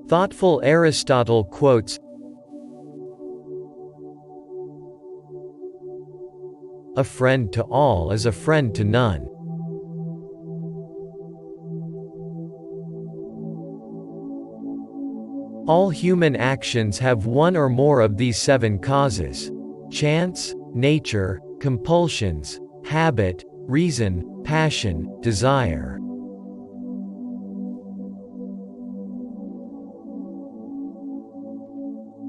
Thoughtful Aristotle quotes, "A friend to all is a friend to none." All human actions have one or more of these 7 causes: chance, nature, compulsions, habit, reason, passion, desire.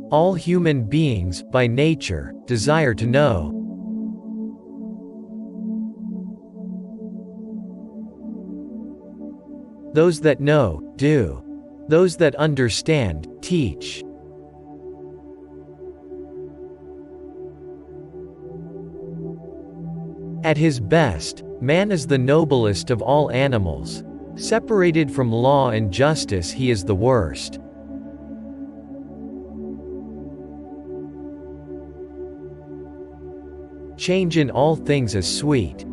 All human beings, by nature, desire to know. Those that know, do. Those that understand, teach. At his best, man is the noblest of all animals. Separated from law and justice, he is the worst. Change in all things is sweet.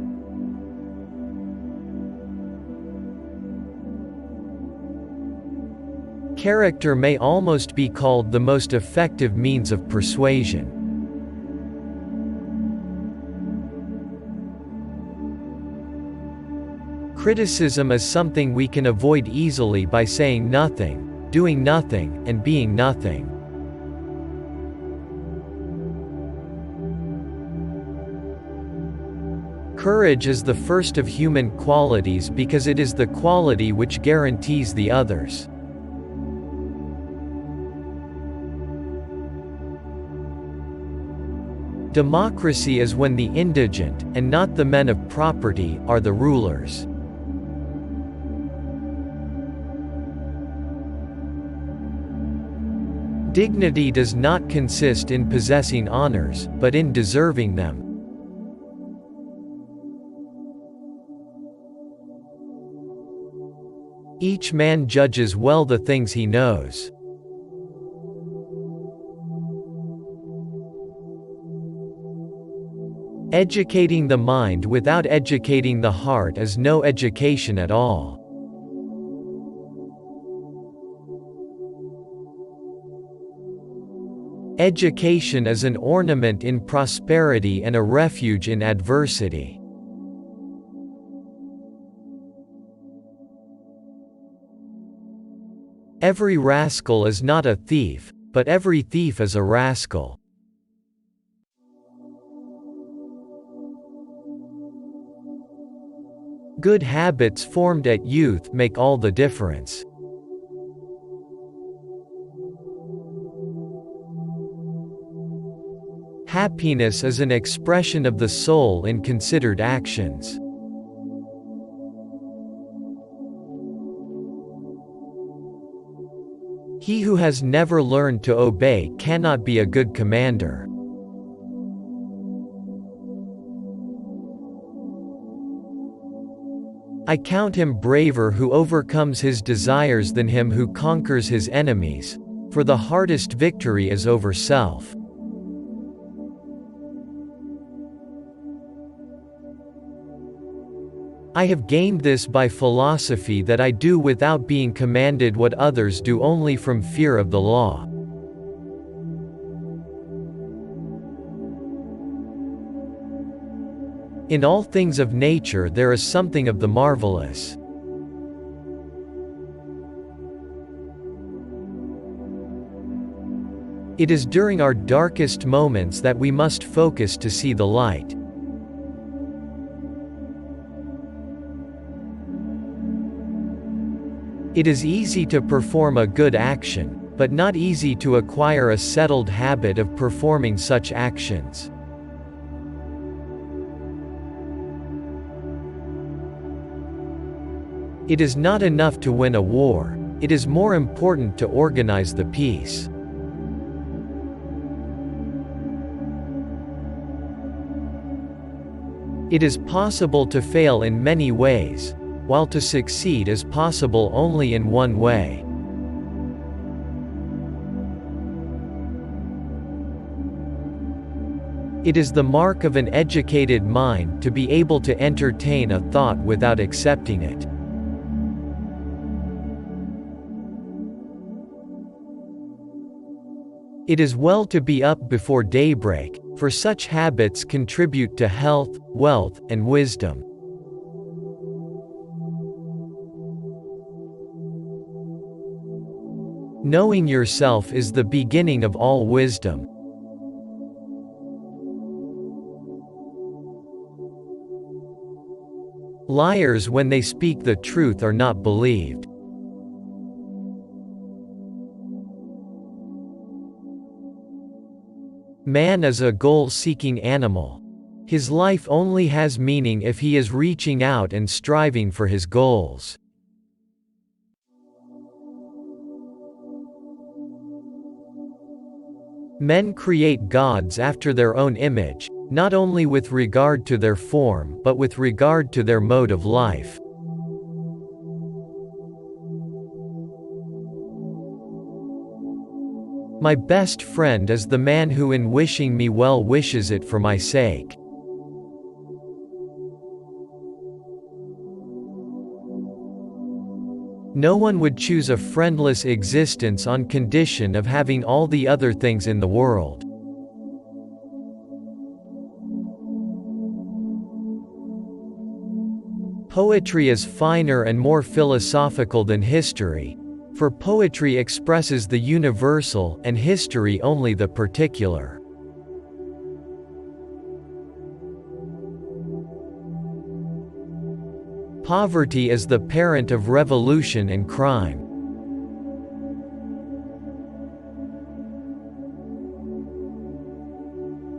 Character may almost be called the most effective means of persuasion. Criticism is something we can avoid easily by saying nothing, doing nothing, and being nothing. Courage is the first of human qualities because it is the quality which guarantees the others. Democracy is when the indigent, and not the men of property, are the rulers. Dignity does not consist in possessing honors, but in deserving them. Each man judges well the things he knows. Educating the mind without educating the heart is no education at all. Education is an ornament in prosperity and a refuge in adversity. Every rascal is not a thief, but every thief is a rascal. Good habits formed at youth make all the difference. Happiness is an expression of the soul in considered actions. He who has never learned to obey cannot be a good commander. I count him braver who overcomes his desires than him who conquers his enemies, for the hardest victory is over self. I have gained this by philosophy that I do without being commanded what others do only from fear of the law. In all things of nature there is something of the marvelous. It is during our darkest moments that we must focus to see the light. It is easy to perform a good action, but not easy to acquire a settled habit of performing such actions. It is not enough to win a war, it is more important to organize the peace. It is possible to fail in many ways, while to succeed is possible only in one way. It is the mark of an educated mind to be able to entertain a thought without accepting it. It is well to be up before daybreak, for such habits contribute to health, wealth, and wisdom. Knowing yourself is the beginning of all wisdom. Liars, when they speak the truth, are not believed. Man is a goal-seeking animal. His life only has meaning if he is reaching out and striving for his goals. Men create gods after their own image, not only with regard to their form but with regard to their mode of life. My best friend is the man who in wishing me well wishes it for my sake. No one would choose a friendless existence on condition of having all the other things in the world. Poetry is finer and more philosophical than history, for poetry expresses the universal and history only the particular. Poverty is the parent of revolution and crime.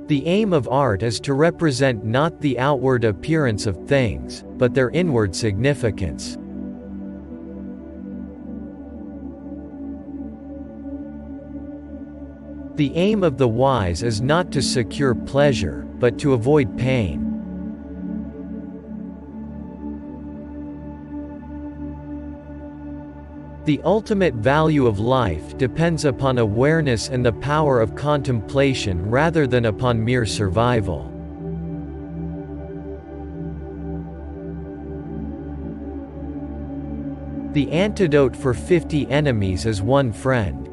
The aim of art is to represent not the outward appearance of things, but their inward significance. The aim of the wise is not to secure pleasure, but to avoid pain. The ultimate value of life depends upon awareness and the power of contemplation rather than upon mere survival. The antidote for 50 enemies is one friend.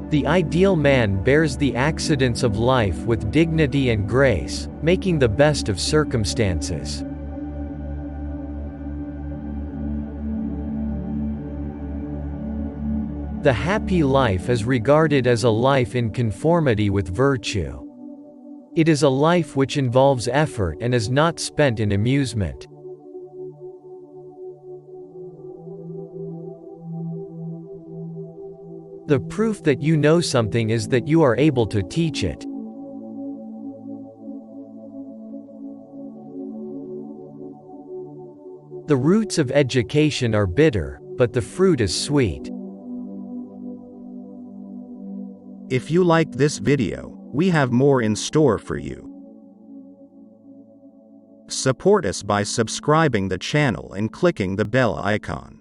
The ideal man bears the accidents of life with dignity and grace, making the best of circumstances. The happy life is regarded as a life in conformity with virtue. It is a life which involves effort and is not spent in amusement. The proof that you know something is that you are able to teach it. The roots of education are bitter, but the fruit is sweet. If you liked this video, we have more in store for you. Support us by subscribing the channel and clicking the bell icon.